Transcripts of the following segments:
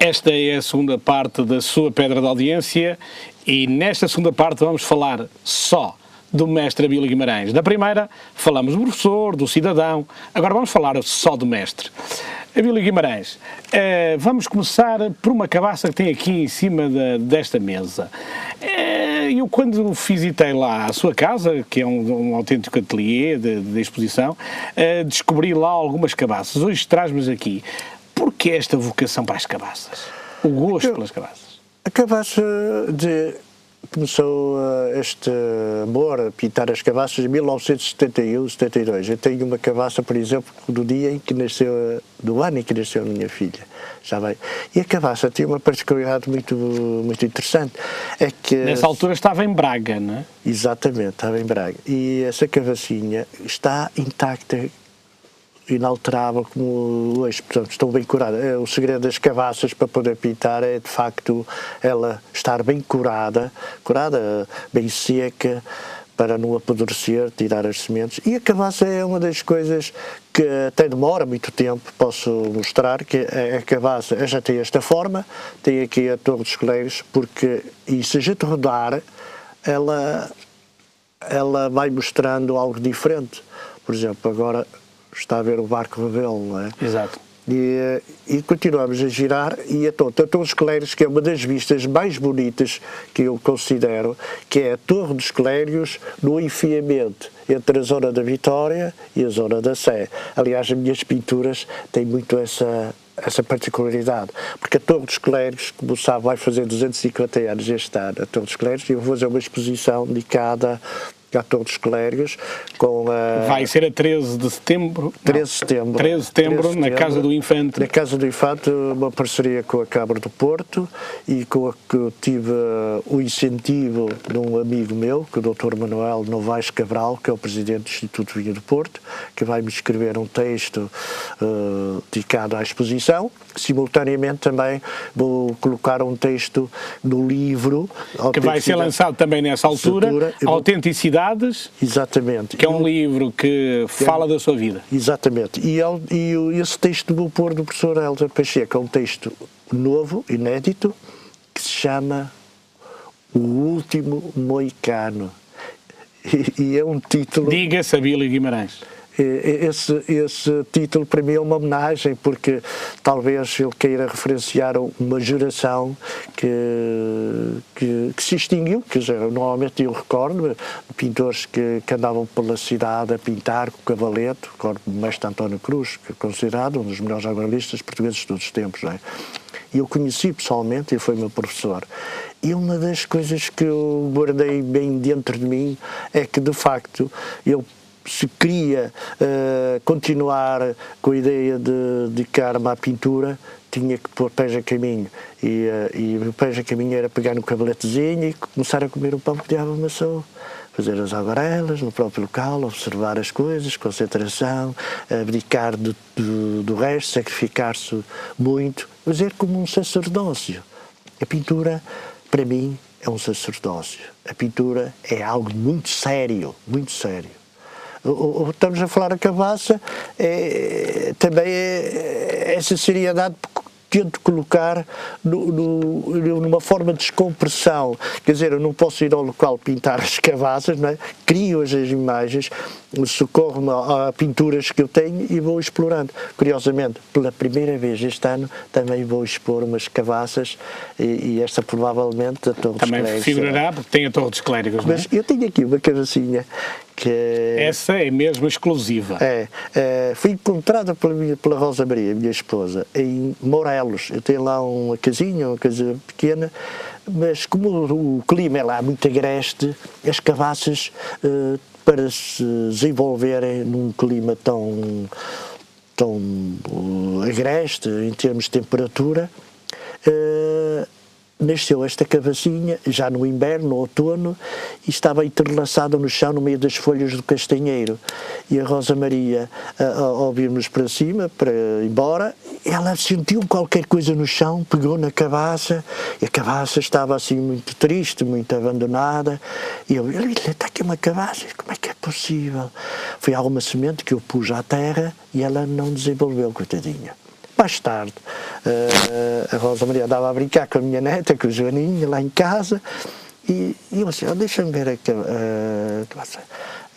Esta é a segunda parte da sua pedra de audiência e nesta segunda parte vamos falar só do mestre Abílio Guimarães. Na primeira falamos do professor, do cidadão, agora vamos falar só do mestre. Abílio Guimarães, vamos começar por uma cabaça que tem aqui em cima desta mesa. Eu quando visitei lá a sua casa, que é um autêntico ateliê de exposição, descobri lá algumas cabaças. Hoje traz-nos aqui. Porquê esta vocação para as cabaças? O gosto pelas cabaças? A cabaça começou este amor a pintar as cabaças em 1971, 72. Eu tenho uma cabaça, por exemplo, do dia em que nasceu, do ano em que nasceu a minha filha. Já bem. E a cabaça tem uma particularidade muito interessante. É que nessa altura estava em Braga, não é? Exatamente, estava em Braga. E essa cavacinha está intacta, inalterável como hoje, portanto estão bem curadas. O segredo das cavaças para poder pintar é de facto ela estar bem curada, bem seca, para não apodrecer, tirar as sementes. E a cavaça é uma das coisas que até demora muito tempo. Posso mostrar que a cavaça já tem esta forma, tem aqui a Torre dos Coleiros, porque, e se a gente rodar, ela vai mostrando algo diferente. Por exemplo, agora está a ver o barco Rebelo, não é? Exato. E continuamos a girar e a Torre dos Clérigos, que é uma das vistas mais bonitas que eu considero, que é a Torre dos Clérigos no enfiamento entre a zona da Vitória e a zona da Sé. Aliás, as minhas pinturas têm muito essa particularidade, porque a Torre dos Clérigos, como sabe, vai fazer 250 anos este ano, a Torre dos Clérigos, e eu vou fazer uma exposição dedicada à Torre dos Clérigos, com a... Vai ser a 13 de setembro? 13 de setembro. 13 de setembro, na Casa do Infante. Na Casa do Infante, uma parceria com a Câmara do Porto e com a que eu tive o incentivo de um amigo meu, que é o Dr. Manuel Novaes Cabral, que é o presidente do Instituto Vinho do Porto, que vai-me escrever um texto dedicado à exposição. Simultaneamente também vou colocar um texto do livro... Que vai ser lançado também nessa altura, Autenticidade. Exatamente. Que é um livro que fala da sua vida. Exatamente. E esse texto vou pôr do professor Hélder Pacheco, é um texto novo, inédito, que se chama O Último Moicano. E é um título... Diga-se Abílio Guimarães. Esse título para mim é uma homenagem, porque talvez ele queira referenciar uma geração que se extinguiu. Quer dizer, normalmente eu recordo de pintores que andavam pela cidade a pintar com o cavalete, recordo o mestre António Cruz, que é considerado um dos melhores aguardelistas portugueses de todos os tempos, não é? E eu conheci pessoalmente, ele foi meu professor. E uma das coisas que eu guardei bem dentro de mim é que, de facto, eu, se queria continuar com a ideia de dedicar-me à pintura, tinha que pôr pés a caminho. E o pés a caminho era pegar no cabeletezinho e começar a comer o pão que diabo amassou. Fazer as aguarelas no próprio local, observar as coisas, concentração, abdicar do resto, sacrificar-se muito, fazer como um sacerdócio. A pintura, para mim, é um sacerdócio. A pintura é algo muito sério, muito sério. Estamos a falar a cabaça, também essa seriedade tento colocar numa forma de descompressão. Quer dizer, eu não posso ir ao local pintar as cabaças, não é? Crio as imagens, socorro-me a pinturas que eu tenho e vou explorando. Curiosamente, pela primeira vez este ano, também vou expor umas cabaças e esta provavelmente a Torre dos Clérigos. Também figurará, porque tem a Torre dos Clérigos, não é? Mas eu tenho aqui uma cabacinha que... Essa é mesmo exclusiva. Fui encontrada pela Rosa Maria, minha esposa, em Morelos. Eu tenho lá uma casinha pequena, mas como o clima é lá muito agreste, as cabaças, para se desenvolverem num clima tão agreste, em termos de temperatura, nasceu esta cavacinha, já no inverno, no outono, e estava entrelaçada no chão, no meio das folhas do castanheiro. E a Rosa Maria, ao virmos para cima, para ir embora, ela sentiu qualquer coisa no chão, pegou na cabaça, e a cabaça estava assim muito triste, muito abandonada, e eu, está aqui uma cabaça, como é que é possível? Foi alguma semente que eu pus à terra, e ela não desenvolveu, coitadinha. Mais tarde, a Rosa Maria andava a brincar com a minha neta, com a Joaninha, lá em casa, e eu assim, deixa-me ver a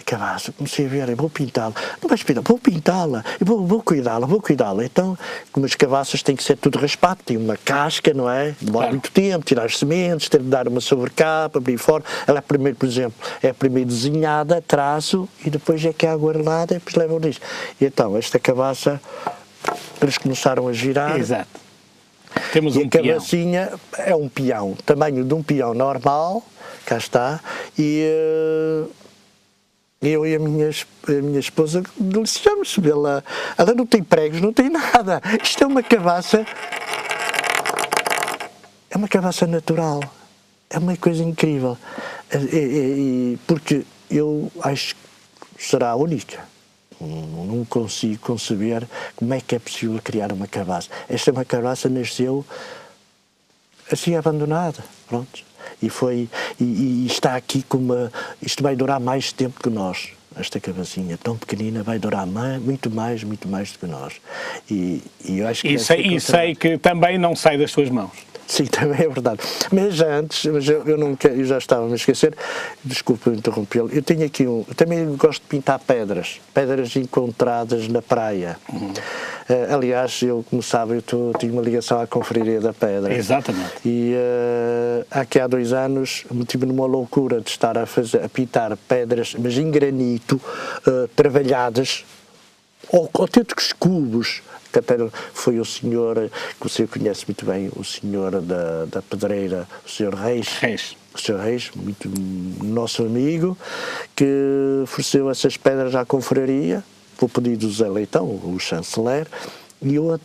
cabaça, comecei a ver, eu vou pintá-la, não vais pintar, vou pintá-la, vou cuidá-la, então, como as cabaças têm que ser tudo raspado, tem uma casca, não é? Demora muito tempo, tirar as sementes, ter de dar uma sobrecapa, abrir fora, ela é primeiro, por exemplo, desenhada, traço, e depois é que é aguarelada, e depois levam nisso. E então, esta cabaça, eles começaram a girar. Exato. Temos e um a cabacinha é um peão, tamanho de um peão normal, cá está, e eu e a minha esposa deliciamos vê-la. Ela não tem pregos, não tem nada. Isto é uma cabaça natural. É uma coisa incrível. Porque eu acho que será a única. Não consigo conceber como é que é possível criar uma cabaça. Esta é uma cabaça nasceu assim abandonada, pronto. E está aqui com isto vai durar mais tempo que nós. Esta cabacinha tão pequenina vai durar muito mais do que nós. E eu acho que e sei que também não sai das suas mãos. Sim, também é verdade. Mas antes, eu já estava a me esquecer, desculpa interrompê-lo, eu tenho aqui também gosto de pintar pedras encontradas na praia. Aliás, como sabe, eu tinha uma ligação à Confraria da Pedra. Exatamente. E aqui há 2 anos me tive numa loucura de estar a pintar pedras, mas em granito, trabalhadas, autênticos cubos, que até foi o senhor, que você conhece muito bem, o senhor da pedreira, o senhor Reis. O senhor Reis, muito nosso amigo, que ofereceu essas pedras à confraria, por pedido do Zé Leitão, o chanceler, e eu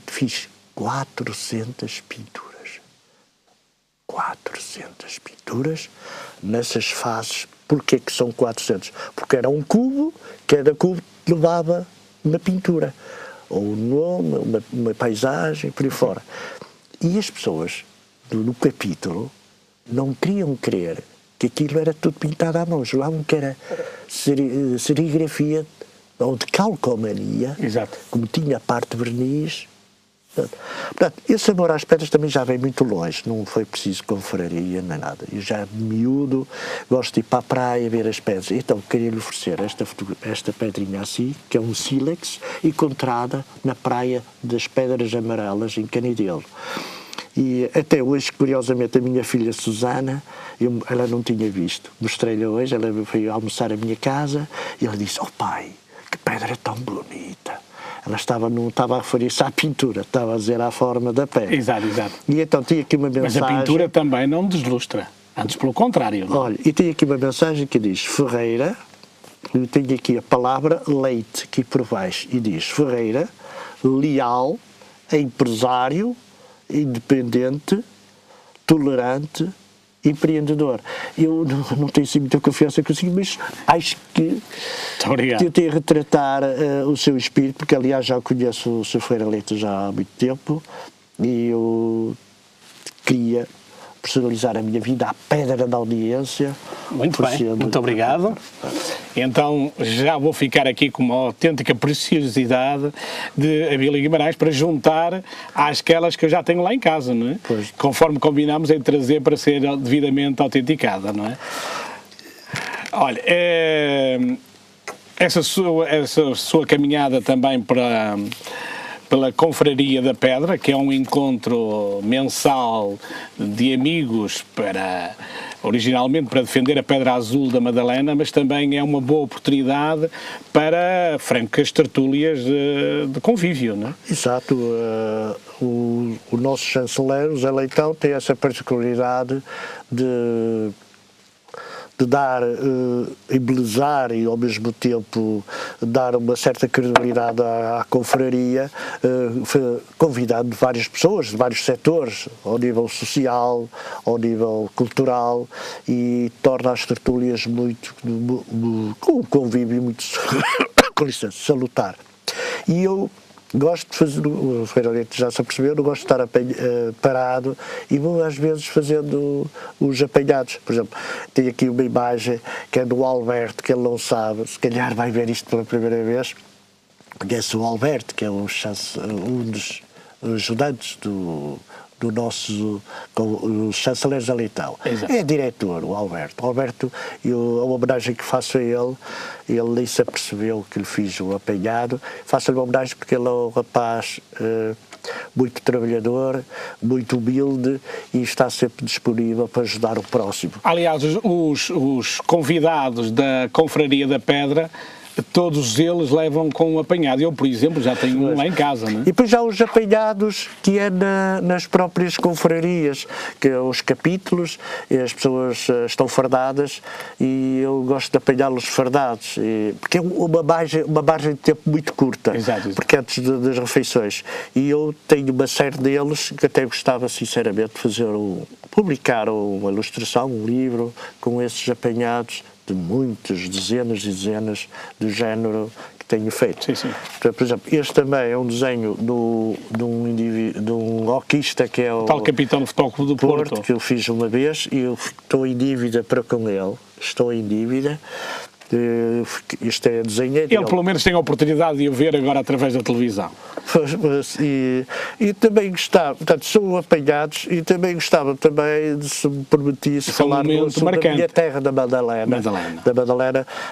fiz 400 pinturas. 400 pinturas nessas fases. Porquê que são 400? Porque era um cubo, cada cubo levava uma pintura, ou um nome, uma paisagem, por aí fora. E as pessoas do capítulo não queriam crer que aquilo era tudo pintado à mão, julgavam que era serigrafia ou de calcomania. Exato. Como tinha a parte de verniz. Portanto, esse amor às pedras também já vem muito longe, não foi preciso confraria nem nada. Eu já miúdo, gosto de ir para a praia ver as pedras. Então queria lhe oferecer esta pedrinha assim, que é um sílex, encontrada na praia das Pedras Amarelas, em Canidelo. E até hoje, curiosamente, a minha filha Susana, ela não tinha visto. Mostrei-lhe hoje, ela veio almoçar à minha casa e ela disse: "Oh pai, que pedra tão bonita." Ela não estava a referir-se à pintura, estava a dizer à forma da pedra. Exato. E então tinha aqui uma mensagem... Mas a pintura também não deslustra, antes pelo contrário. Não? Olha, e tem aqui uma mensagem que diz: Ferreira, eu tenho aqui a palavra leite aqui por baixo, e diz: Ferreira, leal, empresário, independente, tolerante, empreendedor. Eu não tenho assim muita confiança consigo, mas acho que tentei retratar o seu espírito, porque aliás já conheço o Sr. Ferreira Leite já há muito tempo, e eu queria personalizar a minha vida à pedra da audiência. Muito bem, muito obrigado. Então já vou ficar aqui com uma autêntica preciosidade de Abílio Guimarães para juntar àquelas que eu já tenho lá em casa, não é? Pois. Conforme combinámos em trazer para ser devidamente autenticada, não é? Olha, essa sua caminhada também pela Confraria da Pedra, que é um encontro mensal de amigos originalmente para defender a Pedra Azul da Madalena, mas também é uma boa oportunidade para francas tertúlias de convívio, não é? Exato. O nosso chanceler, o Zé Leitão, tem essa particularidade de dar, embelezar e ao mesmo tempo dar uma certa credibilidade à confraria, convidando várias pessoas de vários setores, ao nível social, ao nível cultural, e torna as tertúlias com um convívio muito com licença, salutar. E eu gosto de fazer, o Ferreira Leite já se apercebeu, eu gosto de estar parado e vou às vezes fazendo os apanhados. Por exemplo, tenho aqui uma imagem que é do Alberto, que ele não sabe, se calhar vai ver isto pela primeira vez. Conhece o Alberto, que é um dos ajudantes do nosso o chanceler José Leitão. Exato. É diretor, o Alberto. O Alberto, a homenagem que faço a ele nem se apercebeu que lhe fiz o apanhado. Faço-lhe uma homenagem porque ele é um rapaz muito trabalhador, muito humilde e está sempre disponível para ajudar o próximo. Aliás, os convidados da Confraria da Pedra, todos eles levam com um apanhado. Eu, por exemplo, já tenho um lá em casa, não é? E depois há os apanhados que é nas próprias confrarias, que é os capítulos, e as pessoas estão fardadas e eu gosto de apanhá-los fardados, porque é uma margem de tempo muito curta, Exato. porque antes das refeições. E eu tenho uma série deles que até gostava sinceramente de publicar uma ilustração, um livro com esses apanhados de muitas dezenas e dezenas do género que tenho feito. Sim, sim. Por exemplo, este também é um desenho de um hoquista que é o tal capitão do Futebol Clube do Porto, que eu fiz uma vez e eu estou em dívida para com ele. Estou em dívida. Isto é desenho dele. Ele pelo menos tem a oportunidade de o ver agora através da televisão. E também gostava, portanto, são apanhados e também gostava de, se me permitisse, falar da minha terra da Madalena.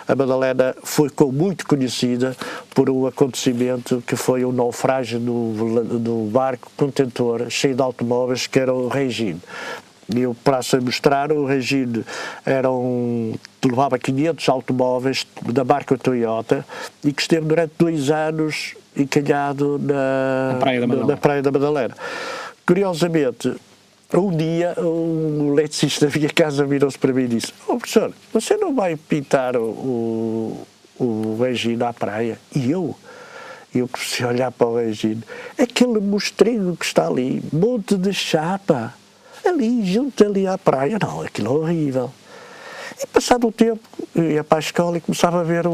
A Madalena foi muito conhecida por um acontecimento que foi o naufrágio do barco contentor cheio de automóveis que era o Regine. E eu passo a mostrar, o Regine levava 500 automóveis da marca Toyota e que esteve durante 2 anos encalhado na Praia da Madalena. Curiosamente, um dia, um eletricista da minha casa virou-se para mim e disse: professor, você não vai pintar o Regine à praia? E eu comecei a olhar para o Regine, aquele mostrengo que está ali, monte de chapa, ali, junto ali à praia, não, aquilo é horrível. E passado um tempo, eu ia para a escola e começava a ver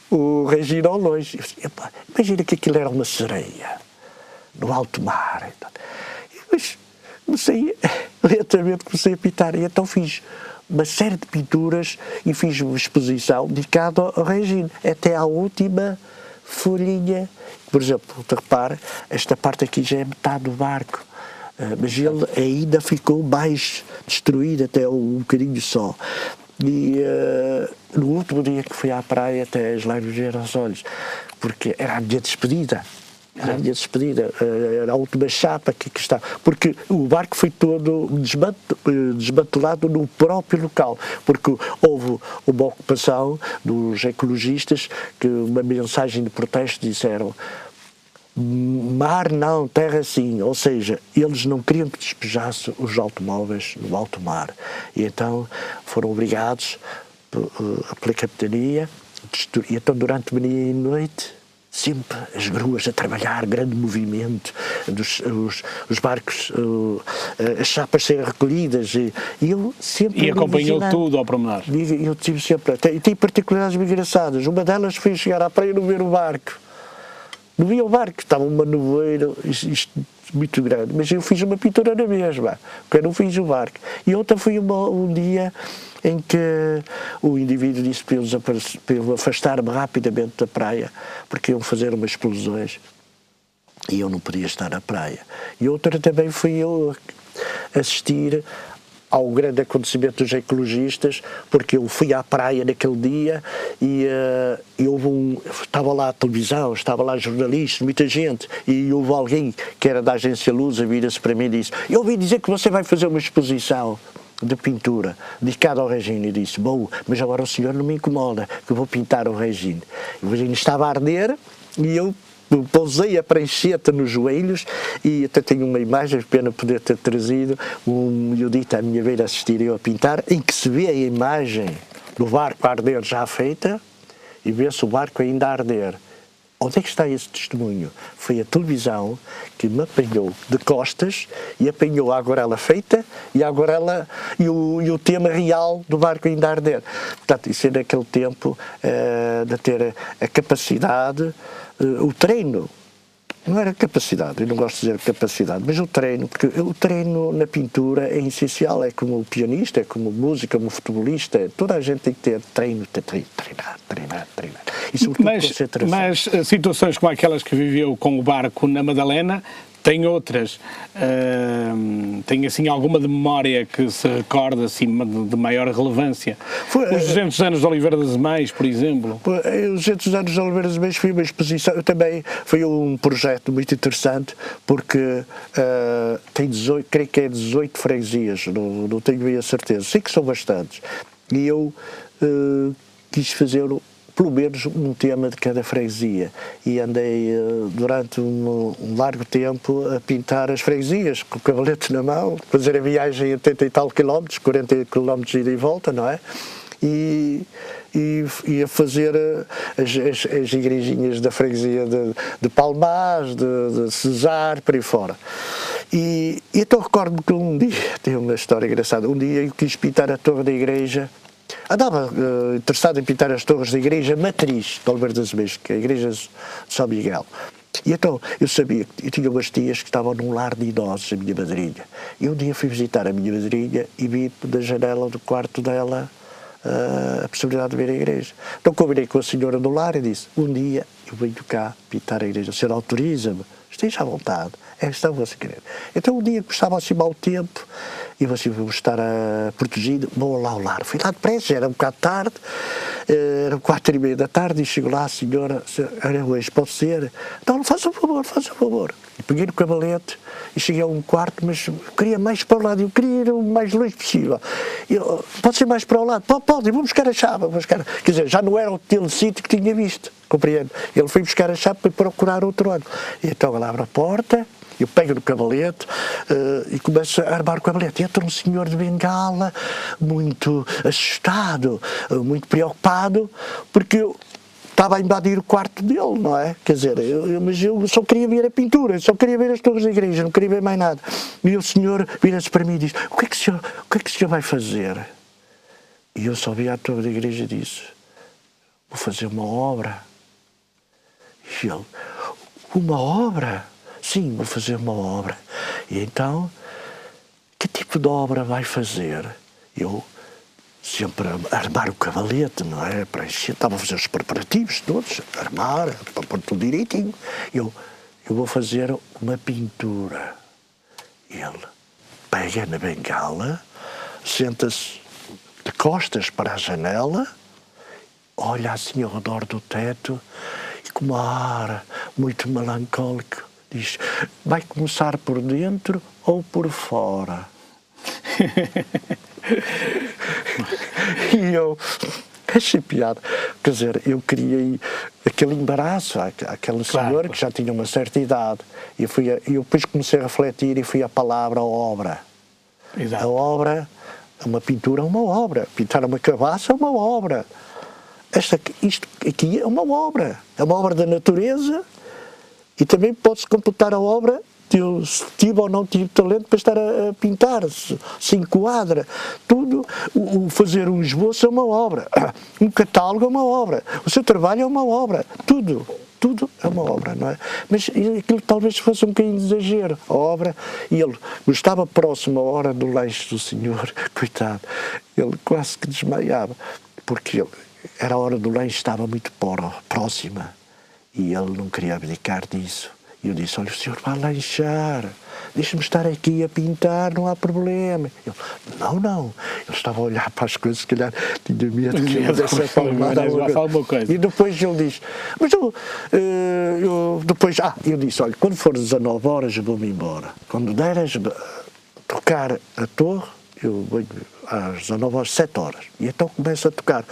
o Regine ao longe. Imagina que aquilo era uma sereia, no alto mar. E depois lentamente comecei a pintar, e então fiz uma série de pinturas e fiz uma exposição dedicada ao Regine, até à última folhinha. Por exemplo, repara, esta parte aqui já é metade do barco. Mas ele ainda ficou mais destruído, até um bocadinho só. E no último dia que fui à praia, até as lágrimas vieram aos olhos, porque era a minha despedida. Era a última chapa que está. Porque o barco foi todo desmantelado no próprio local, porque houve uma ocupação dos ecologistas que uma mensagem de protesto disseram: mar não, terra sim, ou seja, eles não queriam que despejasse os automóveis no alto mar. E então foram obrigados pela capitania, e então durante manhã e noite, sempre as gruas a trabalhar, grande movimento, os barcos, as chapas serem recolhidas, e eu sempre... E acompanhou tudo ao pormenor. Eu tive sempre... E tem particularidades engraçadas. Uma delas foi chegar à praia e não ver o barco. Não via o barco, estava uma nevoeira, isto muito grande, mas eu fiz uma pintura na mesma, porque eu não fiz o barco. E outra foi um dia em que o indivíduo disse para eu afastar-me rapidamente da praia, porque iam fazer umas explosões e eu não podia estar na praia. E outra também fui eu assistir ao grande acontecimento dos ecologistas, porque eu fui à praia naquele dia e estava lá a televisão, estava lá jornalistas, muita gente, e houve alguém que era da agência Lusa, vira-se para mim e disse: eu ouvi dizer que você vai fazer uma exposição de pintura dedicada ao Regine. E disse: bom, mas agora o senhor não me incomoda, que eu vou pintar o Regine. O Regine estava a arder e eu pousei a prancheta nos joelhos, e até tenho uma imagem, pena poder ter trazido, um miudito à minha beira assistir eu a pintar, em que se vê a imagem do barco a arder já feita e vê-se o barco ainda a arder. Onde é que está esse testemunho? Foi a televisão que me apanhou de costas e apanhou a aguarela feita e a aguarela e o tema real do barco ainda a arder. Portanto, isso é naquele tempo de ter a capacidade, o treino. Não era capacidade, eu não gosto de dizer capacidade, mas o treino, porque o treino na pintura é essencial, é como o pianista, é como o músico, como o futebolista, toda a gente tem que ter treino, treinar. E sobretudo concentração. Mas situações como aquelas que viveu com o barco na Madalena tem outras, tem assim alguma de memória que se recorda assim, de maior relevância? Os 200 anos de Oliveira das Mães, por exemplo? Os 200 anos de Oliveira das Mães foi uma exposição, também foi um projeto muito interessante, porque tem 18, creio que é 18 freguesias, não tenho bem a certeza, sei que são bastantes, e eu quis fazer pelo menos um tema de cada freguesia, e andei durante um largo tempo a pintar as freguesias, com o cavalete na mão, fazer a viagem a 80 e tal quilómetros, 40 quilómetros de ida e volta, não é? E a fazer as igrejinhas da freguesia de Palmaz, de Cesar, por aí fora. E então recordo-me que um dia, tem uma história engraçada, um dia eu quis pintar a torre da igreja. Andava interessado em pintar as torres da igreja matriz de Oliveira das Mães, que é a igreja de São Miguel. E então eu sabia que eu tinha umas tias que estavam num lar de idosos, a minha madrinha. E um dia fui visitar a minha madrinha e vi da janela do quarto dela a possibilidade de ver a igreja. Então combinei com a senhora do lar e disse: um dia eu venho cá pintar a igreja, a senhora autoriza-me? Esteja à vontade, está você querer. Então um dia que estava assim mau tempo, e você vai estar protegido, vou lá ao lar. Fui lá depressa, era um bocado tarde, eram 4h30 da tarde, e chego lá, a senhora, era hoje, pode ser? Então, faça o favor. E peguei no cavalete e cheguei a um quarto, mas queria mais para o lado, eu queria ir o mais longe possível. Pode ser mais para o lado? Pode, vou buscar a chave, Quer dizer, já não era aquele sítio que tinha visto, compreendo? Ele foi buscar a chave para procurar outro ano. E então ele abre a porta, eu pego no cavalete e começo a armar o cavalete. Entra um senhor de bengala, muito assustado, muito preocupado, porque eu estava a invadir o quarto dele, não é? Quer dizer, mas eu só queria ver a pintura, só queria ver as torres da igreja, não queria ver mais nada. E o senhor vira-se para mim e diz: o que é que o senhor vai fazer? E eu só vi a torre da igreja e disse: vou fazer uma obra. E ele: uma obra? Sim, vou fazer uma obra. E então, que tipo de obra vai fazer? Eu sempre a armar o cavalete, não é? Para encher, estava a fazer os preparativos todos, armar, para pôr tudo direitinho. Eu vou fazer uma pintura. Ele pega na bengala, senta-se de costas para a janela, olha assim ao redor do teto e com um ar muito melancólico diz: vai começar por dentro ou por fora? E eu achei piada. Quer dizer, eu criei aquele embaraço àquela senhora que já tinha uma certa idade. E eu depois comecei a refletir e fui à palavra obra. Exato. A obra, uma pintura é uma obra. Pintar uma cabaça é uma obra. Isto aqui é uma obra. É uma obra da natureza. E também pode-se completar a obra se tive ou não tive talento para estar a pintar, se enquadra. Tudo, fazer um esboço é uma obra, um catálogo é uma obra, o seu trabalho é uma obra, tudo é uma obra, não é? Mas aquilo talvez fosse um bocadinho de exagero, a obra, e ele estava próximo à hora do lanche do senhor, coitado, ele quase que desmaiava, porque era a hora do lanche, estava muito próxima. E ele não queria abdicar disso. E eu disse: olha, o senhor vai lanchar, deixa-me estar aqui a pintar, não há problema. Ele: não. Ele estava a olhar para as coisas, se calhar tinha medo que ele desse a palmada. E depois ele disse: mas eu disse: olha, quando for 19 horas eu vou-me embora. Quando deres tocar a torre, eu venho às 19 horas, 7 horas. E então começo a tocar.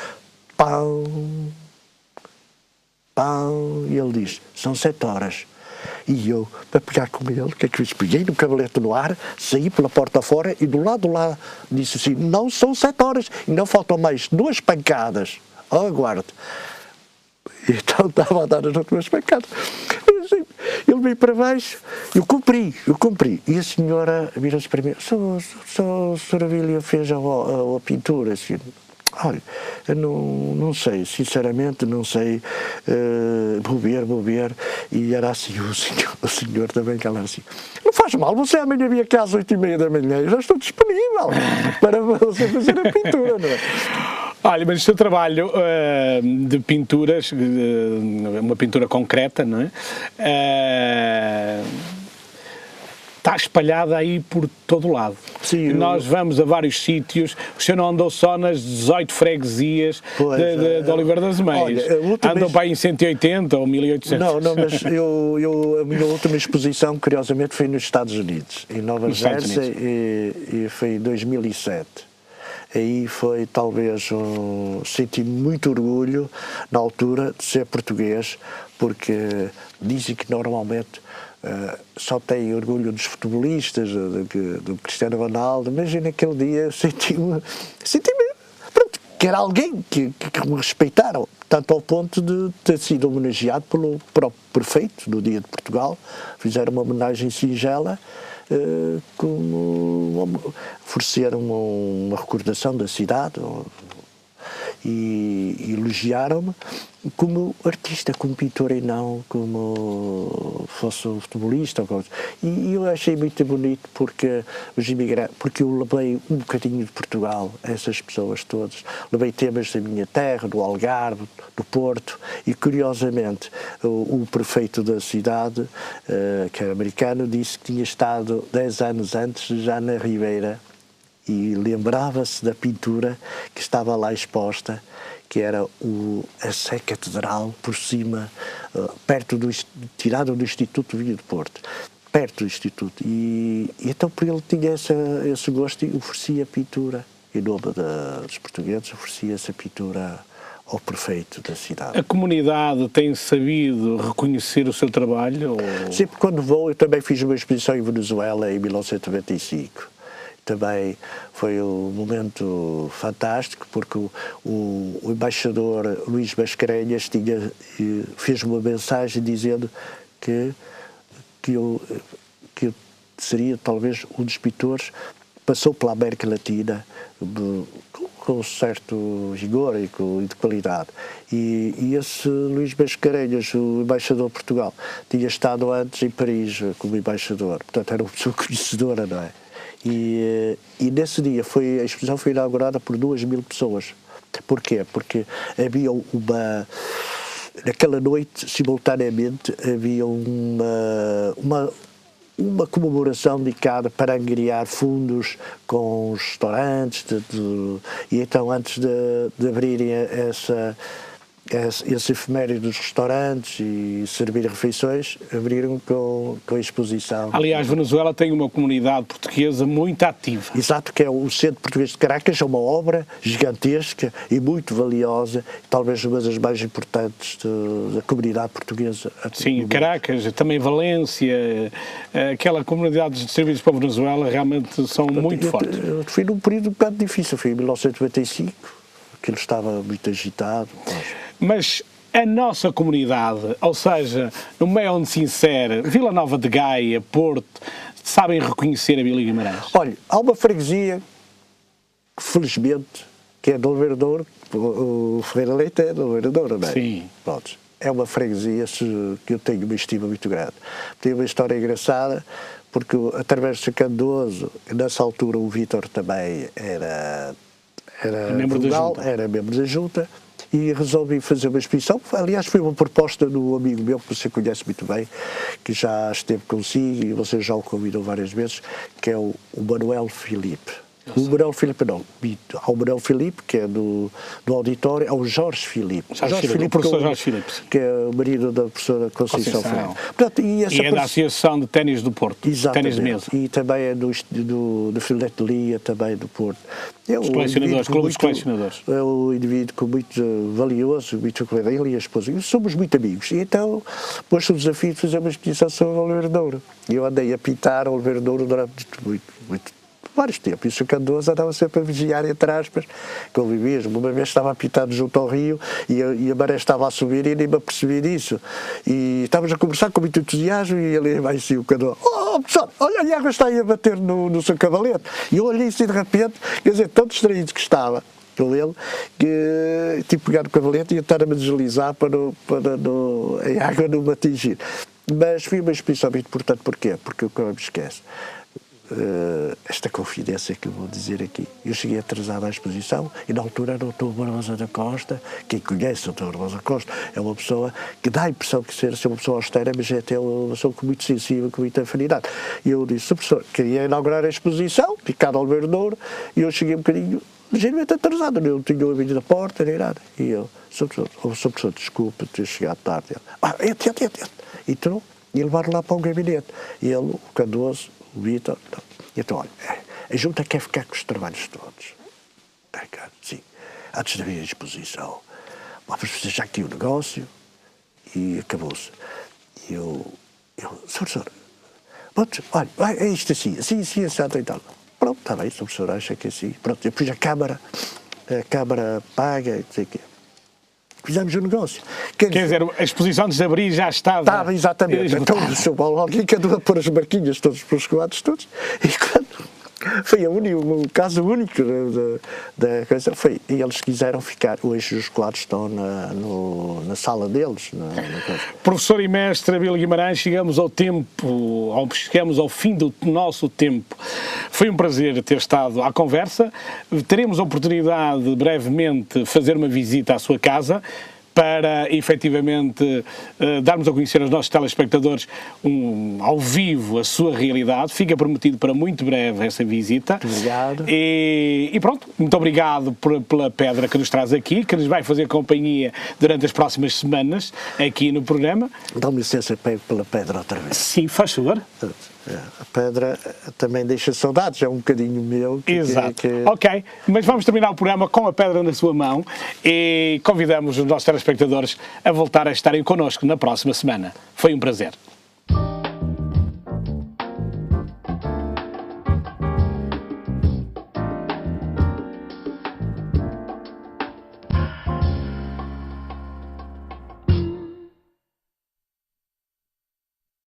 Pão. E ele diz: são 7 horas. E eu, para pegar com ele, o que é que eu fiz? Peguei no cavalete no ar, saí pela porta fora e do lado lá disse assim: não são 7 horas, ainda faltam mais 2 pancadas. Aguarde. Então estava a dar as 2 pancadas. Ele veio para baixo, eu cumpri. E a senhora virou-se para mim: Sra. Vília fez a pintura, assim. Olha, eu não sei, sinceramente não sei, vou ver, e era assim, o senhor também que ela assim: não faz mal, você amanhã vem aqui às 8h30 da manhã, eu já estou disponível para você fazer a pintura, não é? Olha, mas o seu trabalho de pinturas, uma pintura concreta, não é? está espalhada aí por todo o lado. Sim, nós vamos a vários sítios, o senhor não andou só nas 18 freguesias de Oliveira das Meias, andou para aí em 180 ou 1800. Não, mas a minha última exposição, curiosamente, foi nos Estados Unidos, em Nova Jersey, e foi em 2007. Aí foi talvez senti muito orgulho na altura de ser português, porque dizem que normalmente só tem orgulho dos futebolistas, do Cristiano Ronaldo, mas naquele dia senti-me pronto, que era alguém que me respeitaram, tanto ao ponto de ter sido homenageado pelo próprio prefeito do Dia de Portugal. Fizeram uma homenagem singela, ofereceram uma recordação da cidade e elogiaram-me como artista, como pintor e não como fosse um futebolista. E eu achei muito bonito porque os imigrantes, porque eu levei um bocadinho de Portugal a essas pessoas todas. Levei temas da minha terra, do Algarve, do Porto, e curiosamente o prefeito da cidade, que era americano, disse que tinha estado 10 anos antes já na Ribeira e lembrava-se da pintura que estava lá exposta, que era a Sé Catedral, por cima, perto tirada do Instituto Vinho do Porto, perto do Instituto. E então por ele tinha esse gosto e oferecia pintura. Em nome dos portugueses, oferecia essa pintura ao prefeito da cidade. A comunidade tem sabido reconhecer o seu trabalho? Ou... Sempre quando vou, eu também fiz uma exposição em Venezuela em 1995. Também foi um momento fantástico, porque o embaixador Luís Mascarenhas fez uma mensagem dizendo que eu seria talvez um dos pintores que passou pela América Latina com certo vigor e de qualidade. E esse Luís Mascarenhas, o embaixador de Portugal, tinha estado antes em Paris como embaixador, portanto era uma pessoa conhecedora, não é? E nesse dia a exposição foi inaugurada por 2.000 pessoas. Porquê? Porque havia naquela noite, simultaneamente, havia uma comemoração dedicada para angariar fundos com os restaurantes, e então antes de abrirem esse efeméride dos restaurantes e servir refeições, abriram com a exposição. Aliás, Venezuela tem uma comunidade portuguesa muito ativa. Exato, que é o Centro Português de Caracas, é uma obra gigantesca e muito valiosa, talvez uma das mais importantes da comunidade portuguesa. Sim, Caracas, também Valência, aquela comunidade de serviços para a Venezuela realmente são muito fortes. Foi num período um bocado difícil, foi em 1995, aquilo estava muito agitado. Mas a nossa comunidade, ou seja, no meio onde se insere, Vila Nova de Gaia, Porto, sabem reconhecer a Abílio Guimarães? Olha, há uma freguesia, felizmente, que é de Oliveira de Ouro, o Ferreira Leite é de Oliveira de Ouro, não é? Sim. Pronto, é uma freguesia que eu tenho uma estima muito grande. Tem uma história engraçada, porque através de Candoso, nessa altura o Vítor também era membro da Junta, e resolvi fazer uma exposição. Aliás, foi uma proposta do amigo meu, que você conhece muito bem, que já esteve consigo e você já o convidou várias vezes, que é o Manuel Filipe. O Manuel Filipe não, há o Manuel Filipe, que é do auditório, há o Jorge Filipe. O professor Jorge Filipe. Que é o marido da professora Conceição Ferreira. Portanto, e é da Associação de Ténis do Porto. Exatamente. Ténis de mesa. E também é do Filete também do Porto. Os colecionadores, clube dos colecionadores. É um indivíduo muito valioso, muito qualidade. Ele e a esposa. Somos muito amigos. E então pôs-se o desafio de fazer uma exposição sobre Oliveira de Ouro. E eu andei a pintar Oliveira de Ouro durante muito vários tempos. E o Sr. Candoso andava sempre a vigiar, entre aspas, que eu vi mesmo. Uma vez estava pintado junto ao rio e a maré estava a subir e nem me apercebi disso. E estávamos a conversar com muito entusiasmo e ele vai assim, o Candoso: "Oh, pessoal, olha, a água está aí a bater no seu cavalete." E eu olhei assim de repente, quer dizer, tão distraído que estava com ele, que tive que pegar no cavalete e estar a me deslizar para a água não me atingir. Mas foi uma exposição muito importante. Porquê? Porque o que eu me esqueço, esta confidência que eu vou dizer aqui. Eu cheguei atrasado à exposição e na altura era o Dr. Barbosa da Costa. Quem conhece o Dr. Barbosa da Costa é uma pessoa que dá a impressão de ser uma pessoa austera, mas é até uma pessoa muito sensível, com muita afinidade. E eu disse, professor, queria inaugurar a exposição, Ricardo Almeida Douro, e eu cheguei um bocadinho ligeiramente atrasado, não tinha ouvido da porta nem nada. E eu, Sr. Professor, desculpe ter chegado tarde. Ele, entra. Entrou e levaram lá para um gabinete. E ele, o Cardoso, o Vítor, então, olha, a junta quer ficar com os trabalhos todos. Cara, sim, antes de haver a exposição. Mas você já tinha o negócio e acabou-se. E eu, professor, olha, é isto assim, e tal. Pronto, está bem, o professor acha que é assim. Pronto, depois a Câmara paga, não sei o quê. Fizemos o negócio. Quer dizer, a exposição de abrir já estava... Estava, exatamente. Então o Sr. Paulo alguém que andou a pôr as marquinhas todos pelos quadros todos. E quando foi o caso único da coisa, foi, e eles quiseram ficar, hoje os quadros estão na sala deles. Professor e mestre Abílio Guimarães, chegamos ao fim do nosso tempo. Foi um prazer ter estado à conversa. Teremos a oportunidade de brevemente fazer uma visita à sua casa para, efetivamente, darmos a conhecer aos nossos telespectadores ao vivo a sua realidade. Fica prometido para muito breve essa visita. Muito obrigado. E pronto, muito obrigado pela pedra que nos traz aqui, que nos vai fazer companhia durante as próximas semanas aqui no programa. Dá-me licença pela pedra outra vez. Sim, faz favor. A pedra também deixa saudades, é um bocadinho meu. Exato. Ok, mas vamos terminar o programa com a pedra na sua mão e convidamos os nossos telespectadores a voltar a estarem connosco na próxima semana. Foi um prazer.